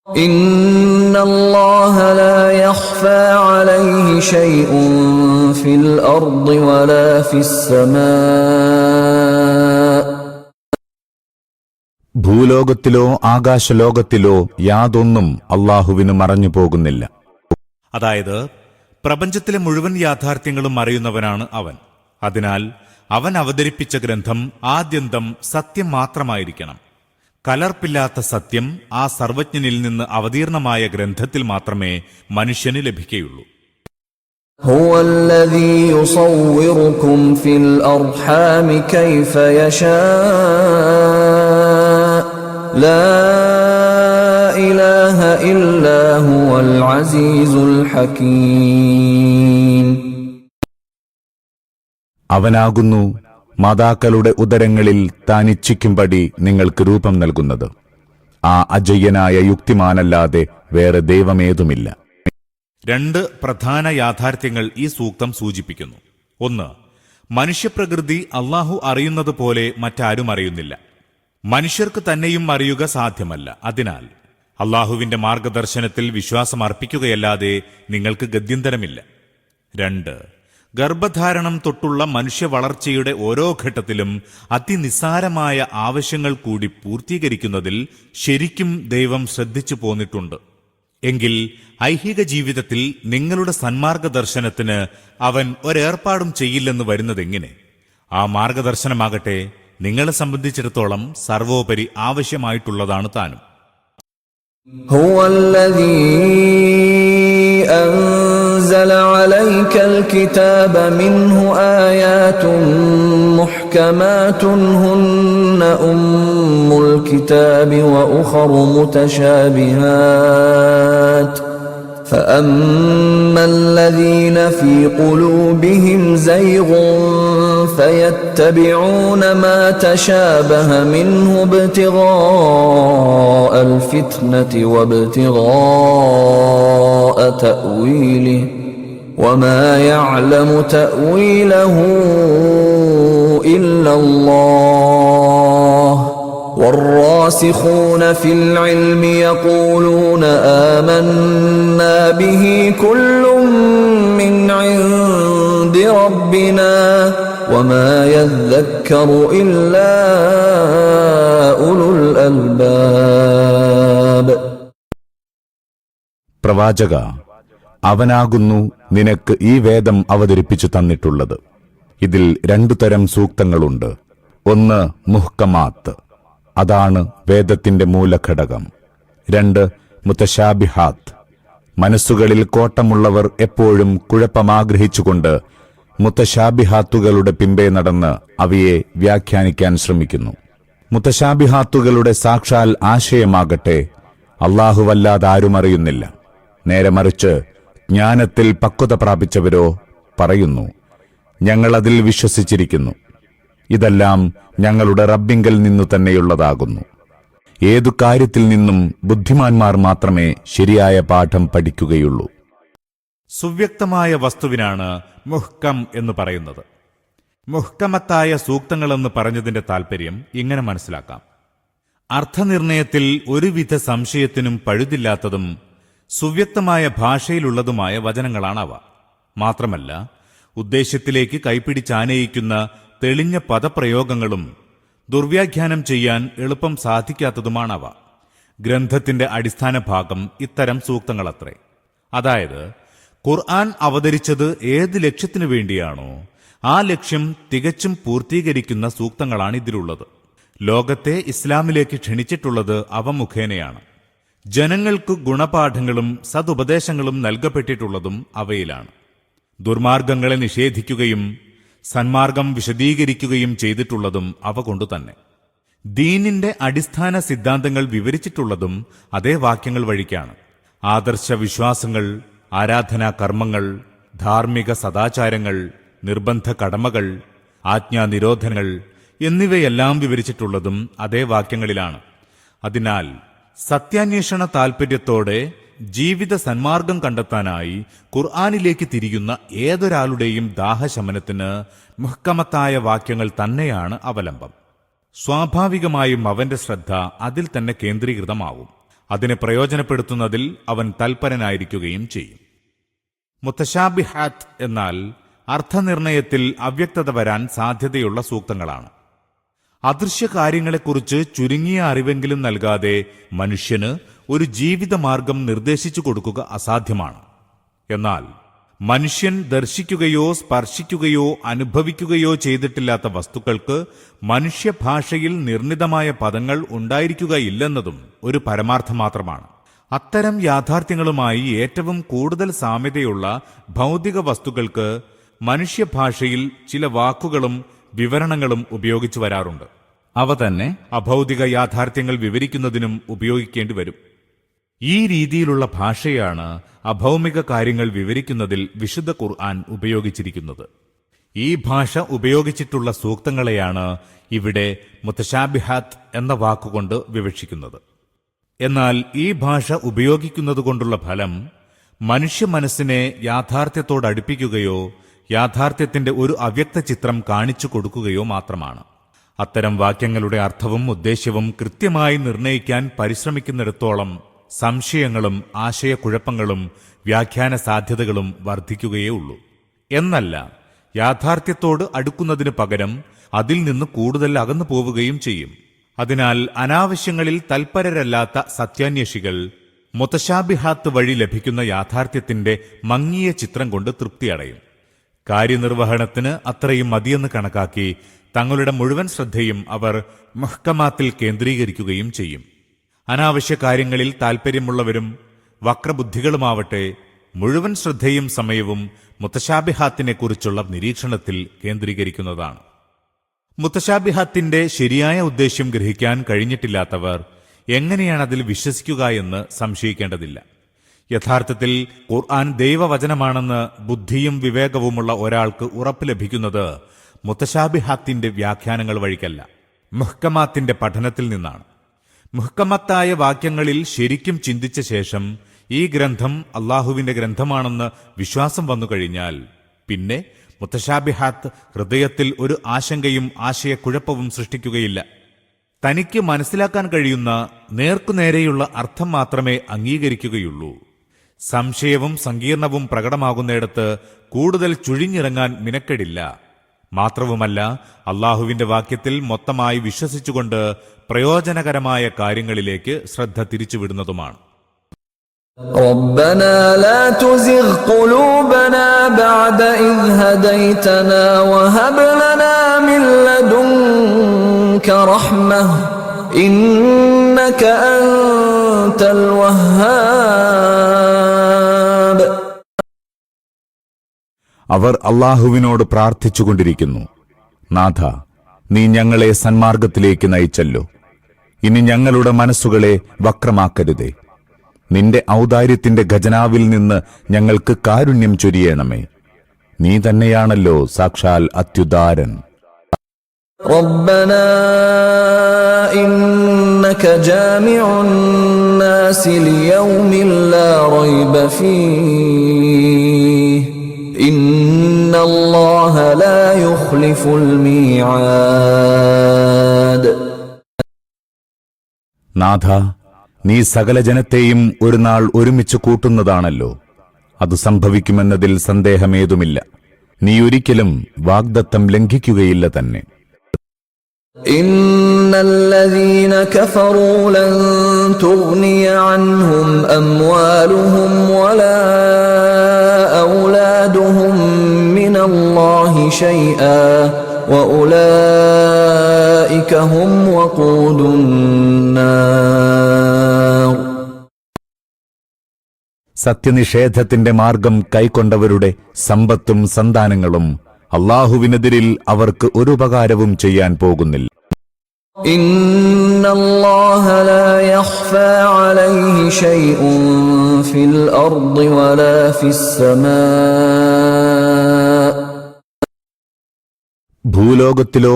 ഇന്നല്ലാഹ ലാ യഖ്ഫാ അലൈഹി ശൈഉൻ ഫിൽ അർദി വലാ ഫിസ് സമാ. ഭൂലോകത്തിലോ ആകാശലോകത്തിലോ യാതൊന്നും അല്ലാഹുവിന് മറഞ്ഞു പോകുന്നില്ല. അതായത് പ്രപഞ്ചത്തിലെ മുഴുവൻ യാഥാർത്ഥ്യങ്ങളും അറിയുന്നവനാണ് അവൻ. അതിനാൽ അവൻ അവതരിപ്പിച്ച ഗ്രന്ഥം ആദ്യന്തം സത്യം മാത്രമായിരിക്കണം. കലർപ്പില്ലാത്ത സത്യം ആ സർവജ്ഞനിൽ നിന്ന് അവതീർണമായ ഗ്രന്ഥത്തിൽ മാത്രമേ മനുഷ്യന് ലഭിക്കുകയുള്ളൂ. ഹുവല്ലദീ യുസവ്വിറുകും ഫിൽ അർഹാമി കൈഫ യശാ ലാ ഇലാഹ ഇല്ലാ ഹുവൽ അസീസുൽ ഹകീം. അവനാകുന്നു മാതാക്കളുടെ ഉദരങ്ങളിൽ താൻ ഇച്ഛിക്കുംപടി നിങ്ങൾക്ക് രൂപം നൽകുന്നത്. ആ അജയ്യനായ യുക്തിമാനല്ലാതെ വേറെ ദൈവമേതുമില്ല. രണ്ട് പ്രധാന യാഥാർത്ഥ്യങ്ങൾ ഈ സൂക്തം സൂചിപ്പിക്കുന്നു. ഒന്ന്, മനുഷ്യപ്രകൃതി അള്ളാഹു അറിയുന്നത് പോലെ മറ്റാരും അറിയുന്നില്ല. മനുഷ്യർക്ക് തന്നെയും അറിയുക സാധ്യമല്ല. അതിനാൽ അള്ളാഹുവിന്റെ മാർഗദർശനത്തിൽ വിശ്വാസം അർപ്പിക്കുകയല്ലാതെ നിങ്ങൾക്ക് ഗത്യന്തരമില്ല. രണ്ട്, ഗർഭധാരണം തൊട്ടുള്ള മനുഷ്യ വളർച്ചയുടെ ഓരോ ഘട്ടത്തിലും അതിനിസ്സാരമായ ആവശ്യങ്ങൾ കൂടി പൂർത്തീകരിക്കുന്നതിൽ ശരിക്കും ദൈവം ശ്രദ്ധിച്ചു പോന്നിട്ടുണ്ട്. എങ്കിൽ ഐഹിക ജീവിതത്തിൽ നിങ്ങളുടെ സന്മാർഗദർശനത്തിന് അവൻ ഒരേർപ്പാടും ചെയ്യില്ലെന്ന് വരുന്നതെങ്ങനെ? ആ മാർഗദർശനമാകട്ടെ നിങ്ങളെ സംബന്ധിച്ചിടത്തോളം സർവോപരി ആവശ്യമായിട്ടുള്ളതാണ് താനും. أنزل عليك الكتاب منه آيات محكمات هن أم الكتاب وأخر متشابهات فأما الذين في قلوبهم زيغ فيتبعون ما تشابه منه ابتغاء الفتنة وابتغاء تأويله وما يعلم تأويله إلا الله والراسخون في العلم يقولون آمنا به كل من عند ربنا وما يذكر إلا أولو الألباب. പ്രവാചക, അവനാകുന്നു നിനക്ക് ഈ വേദം അവതരിപ്പിച്ചു തന്നിട്ടുള്ളത്. ഇതിൽ രണ്ടു തരം സൂക്തങ്ങളുണ്ട്. ഒന്ന് മുഹ്കമാത്ത്, അതാണ് വേദത്തിന്റെ മൂലഘടകം. രണ്ട് മുതശാബിഹാത്ത്, മനസ്സുകളിൽ കോട്ടമുള്ളവർ എപ്പോഴും കുഴപ്പമാഗ്രഹിച്ചുകൊണ്ട് മുതശാബിഹാത്തുകളുടെ പിമ്പേ നടന്ന് അവയെ വ്യാഖ്യാനിക്കാൻ ശ്രമിക്കുന്നു. മുതശാബിഹാത്തുകളുടെ സാക്ഷാൽ ആശയമാകട്ടെ അല്ലാഹുവല്ലാതെ ആരും അറിയുന്നില്ല. നേരെ മറിച്ച് ജ്ഞാനത്തിൽ പക്വത പ്രാപിച്ചവരോ പറയുന്നു, ഞങ്ങളതിൽ വിശ്വസിച്ചിരിക്കുന്നു. ഇതെല്ലാം ഞങ്ങളുടെ റബ്ബിങ്കൽ നിന്നു തന്നെയുള്ളതാകുന്നു. ഏതു കാര്യത്തിൽ നിന്നും ബുദ്ധിമാന്മാർ മാത്രമേ ശരിയായ പാഠം പഠിക്കുകയുള്ളൂ. സുവ്യക്തമായ വസ്തുവിനാണ് മുഹ്കം എന്ന് പറയുന്നത്. മുഹ്കമത്തായ സൂക്തങ്ങളെന്ന് പറഞ്ഞതിന്റെ താൽപര്യം ഇങ്ങനെ മനസ്സിലാക്കാം. അർത്ഥനിർണയത്തിൽ ഒരുവിധ സംശയത്തിനും പഴുതില്ലാത്തതും സുവ്യക്തമായ ഭാഷയിലുള്ളതുമായ വചനങ്ങളാണവ. മാത്രമല്ല, ഉദ്ദേശ്യത്തിലേക്ക് കൈപ്പിടിച്ചാനയിക്കുന്ന തെളിഞ്ഞ പദപ്രയോഗങ്ങളും ദുർവ്യാഖ്യാനം ചെയ്യാൻ എളുപ്പം സാധിക്കാത്തതുമാണവ. ഗ്രന്ഥത്തിന്റെ അടിസ്ഥാന ഭാഗം ഇത്തരം സൂക്തങ്ങളത്രേ. അതായത് ഖുർആൻ അവതരിച്ചത് ഏത് ലക്ഷ്യത്തിനു വേണ്ടിയാണോ ആ ലക്ഷ്യം തികച്ചും പൂർത്തീകരിക്കുന്ന സൂക്തങ്ങളാണ് ഇതിലുള്ളത്. ലോകത്തെ ഇസ്ലാമിലേക്ക് ക്ഷണിച്ചിട്ടുള്ളത് അവ മുഖേനയാണ്. ജനങ്ങൾക്ക് ഗുണപാഠങ്ങളും സതുപദേശങ്ങളും നൽകപ്പെട്ടിട്ടുള്ളതും അവയിലാണ്. ദുർമാർഗങ്ങളെ നിഷേധിക്കുകയും സന്മാർഗം വിശദീകരിക്കുകയും ചെയ്തിട്ടുള്ളതും അവ കൊണ്ടുതന്നെ. ദീനിന്റെ അടിസ്ഥാന സിദ്ധാന്തങ്ങൾ വിവരിച്ചിട്ടുള്ളതും അതേ വാക്യങ്ങൾ വഴിക്കാണ്. ആദർശ വിശ്വാസങ്ങൾ, ആരാധനാ കർമ്മങ്ങൾ, ധാർമ്മിക സദാചാരങ്ങൾ, നിർബന്ധ കടമകൾ, ആജ്ഞാനിരോധനങ്ങൾ എന്നിവയെല്ലാം വിവരിച്ചിട്ടുള്ളതും അതേ വാക്യങ്ങളിലാണ്. അതിനാൽ സത്യാന്വേഷണ താൽപര്യത്തോടെ ജീവിത സന്മാർഗം കണ്ടെത്താനായി ഖുർആനിലേക്ക് തിരിയുന്ന ഏതൊരാളുടെയും ദാഹശമനത്തിന് മുഹ്കമത്തായ വാക്യങ്ങൾ തന്നെയാണ് അവലംബം. സ്വാഭാവികമായും അവന്റെ ശ്രദ്ധ അതിൽ തന്നെ കേന്ദ്രീകൃതമാവും. അതിനെ പ്രയോജനപ്പെടുത്തുന്നതിൽ അവൻ തൽപരനായിരിക്കുകയും ചെയ്യും. മുത്തശാബിഹാത്ത് എന്നാൽ അർത്ഥനിർണയത്തിൽ അവ്യക്തത വരാൻ സാധ്യതയുള്ള സൂക്തങ്ങളാണ്. അദൃശ്യ കാര്യങ്ങളെക്കുറിച്ച് ചുരുങ്ങിയ അറിവെങ്കിലും നൽകാതെ മനുഷ്യന് ഒരു ജീവിതമാർഗം നിർദ്ദേശിച്ചു കൊടുക്കുക അസാധ്യമാണ്. എന്നാൽ മനുഷ്യൻ ദർശിക്കുകയോ സ്പർശിക്കുകയോ അനുഭവിക്കുകയോ ചെയ്തിട്ടില്ലാത്ത വസ്തുക്കൾക്ക് മനുഷ്യഭാഷയിൽ നിർണിതമായ പദങ്ങൾ ഉണ്ടായിരിക്കുകയില്ലെന്നതും ഒരു പരമാർത്ഥം മാത്രമാണ്. അത്തരം യാഥാർത്ഥ്യങ്ങളുമായി ഏറ്റവും കൂടുതൽ സാമ്യതയുള്ള ഭൗതിക വസ്തുക്കൾക്ക് മനുഷ്യഭാഷയിൽ ചില വാക്കുകളും വിവരണങ്ങളും ഉപയോഗിച്ചു വരാറുണ്ട്. അവ തന്നെ അഭൗതിക യാഥാർത്ഥ്യങ്ങൾ വിവരിക്കുന്നതിനും ഉപയോഗിക്കേണ്ടി വരും. ഈ രീതിയിലുള്ള ഭാഷയാണ് അഭൗമിക കാര്യങ്ങൾ വിവരിക്കുന്നതിൽ വിശുദ്ധ ഖുർആൻ ഉപയോഗിച്ചിരിക്കുന്നത്. ഈ ഭാഷ ഉപയോഗിച്ചിട്ടുള്ള സൂക്തങ്ങളെയാണ് ഇവിടെ മുത്തശാബിഹാത്ത് എന്ന വാക്കുകൊണ്ട് വിവക്ഷിക്കുന്നത്. എന്നാൽ ഈ ഭാഷ ഉപയോഗിക്കുന്നതുകൊണ്ടുള്ള ഫലം മനുഷ്യ മനസ്സിനെ യാഥാർത്ഥ്യത്തോടടുപ്പിക്കുകയോ യാഥാർത്ഥ്യത്തിന്റെ ഒരു അവ്യക്ത ചിത്രം കാണിച്ചു കൊടുക്കുകയോ മാത്രമാണ്. അത്തരം വാക്യങ്ങളുടെ അർത്ഥവും ഉദ്ദേശ്യവും കൃത്യമായി നിർണയിക്കാൻ പരിശ്രമിക്കുന്നിടത്തോളം സംശയങ്ങളും ആശയക്കുഴപ്പങ്ങളും വ്യാഖ്യാന സാധ്യതകളും വർദ്ധിക്കുകയേ ഉള്ളൂ. എന്നല്ല, യാഥാർത്ഥ്യത്തോട് അടുക്കുന്നതിന് പകരം അതിൽ നിന്ന് കൂടുതൽ അകന്നു പോവുകയും ചെയ്യും. അതിനാൽ അനാവശ്യങ്ങളിൽ തൽപരരല്ലാത്ത സത്യാന്വേഷികൾ മുത്തശാബിഹാത്ത് വഴി ലഭിക്കുന്ന യാഥാർത്ഥ്യത്തിന്റെ മങ്ങിയ ചിത്രം കൊണ്ട് തൃപ്തിയടയും. കാര്യനിർവഹണത്തിന് അത്രയും മതിയെന്ന് കണക്കാക്കി തങ്ങളുടെ മുഴുവൻ ശ്രദ്ധയും അവർ മുഹ്കമാത്തിൽ കേന്ദ്രീകരിക്കുകയും ചെയ്യും. അനാവശ്യ കാര്യങ്ങളിൽ താൽപ്പര്യമുള്ളവരും വക്രബുദ്ധികളുമാവട്ടെ മുഴുവൻ ശ്രദ്ധയും സമയവും മുത്തശാബിഹാത്തിനെക്കുറിച്ചുള്ള നിരീക്ഷണത്തിൽ കേന്ദ്രീകരിക്കുന്നതാണ്. മുത്തശാബിഹാത്തിന്റെ ശരിയായ ഉദ്ദേശ്യം ഗ്രഹിക്കാൻ കഴിഞ്ഞിട്ടില്ലാത്തവർ എങ്ങനെയാണ് അതിൽ വിശ്വസിക്കുക എന്ന് സംശയിക്കേണ്ടതില്ല. യഥാർത്ഥത്തിൽ ഖുർആൻ ദൈവവചനമാണെന്ന് ബുദ്ധിയും വിവേകവുമുള്ള ഒരാൾക്ക് ഉറപ്പ് ലഭിക്കുന്നത് മുത്തശാബിഹാത്തിന്റെ വ്യാഖ്യാനങ്ങൾ വഴിക്കല്ല, മുഹ്കമാത്തിന്റെ പഠനത്തിൽ നിന്നാണ്. മുഹ്കമത്തായ വാക്യങ്ങളിൽ ശരിക്കും ചിന്തിച്ച ശേഷം ഈ ഗ്രന്ഥം അള്ളാഹുവിന്റെ ഗ്രന്ഥമാണെന്ന് വിശ്വാസം വന്നുകഴിഞ്ഞാൽ പിന്നെ മുത്തശാബിഹാത്ത് ഹൃദയത്തിൽ ഒരു ആശങ്കയും ആശയക്കുഴപ്പവും സൃഷ്ടിക്കുകയില്ല. തനിക്ക് മനസ്സിലാക്കാൻ കഴിയുന്ന നേർക്കുനേരെയുള്ള അർത്ഥം മാത്രമേ അംഗീകരിക്കുകയുള്ളൂ. സംശയവും സങ്കീർണവും പ്രകടമാകുന്നിടത്ത് കൂടുതൽ ചുഴിഞ്ഞിറങ്ങാൻ മിനക്കെടില്ല. മാത്രവുമല്ല, അള്ളാഹുവിന്റെ വാക്യത്തിൽ മൊത്തമായി വിശ്വസിച്ചുകൊണ്ട് പ്രയോജനകരമായ കാര്യങ്ങളിലേക്ക് ശ്രദ്ധ തിരിച്ചുവിടുന്നതുമാണ്. ربنا لا تزغ قلوبنا بعد إذ هديتنا وهب لنا من لدنك رحمة إنك أنت الوهاب. അവർ അള്ളാഹുവിനോട് പ്രാർത്ഥിച്ചുകൊണ്ടിരിക്കുന്നു, നാഥ, നീ ഞങ്ങളെ സന്മാർഗത്തിലേക്ക് നയിച്ചല്ലോ, ഇനി ഞങ്ങളുടെ മനസ്സുകളെ വക്രമാക്കരുതേ. നിന്റെ ഔദാര്യത്തിന്റെ ഖജനാവിൽ നിന്ന് ഞങ്ങൾക്ക് കാരുണ്യം ചൊരിയണമേ. നീ തന്നെയാണല്ലോ സാക്ഷാൽ അത്യുദാരൻ. ربنا إنك جامع الناس ليوم لا ريب فيه إن الله لا يخلف الميعاد. നാഥ, നീ സകല ജനത്തെയും ഒരു നാൾ ഒരുമിച്ച് കൂട്ടുന്നതാണല്ലോ. അത് സംഭവിക്കുമെന്നതിൽ സന്ദേഹമേതുമില്ല. നീ ഒരിക്കലും വാഗ്ദത്തം ലംഘിക്കുകയില്ല തന്നെ. إن الذين كفروا لن تغني عنهم أموالهم ولا أولادهم من الله شيئا وأولئك هم وقود النار. സത്യനിഷേധത്തിന്റെ മാർഗം കൈക്കൊണ്ടവരുടെ സമ്പത്തും സന്താനങ്ങളും അള്ളാഹുവിനെതിരിൽ അവർക്ക് ഒരു ഉപകാരവും ചെയ്യാൻ പോകുന്നില്ല. إن الله لا يخفى عليه شيء في الأرض ولا في السماء. ഭൂലോകത്തിലോ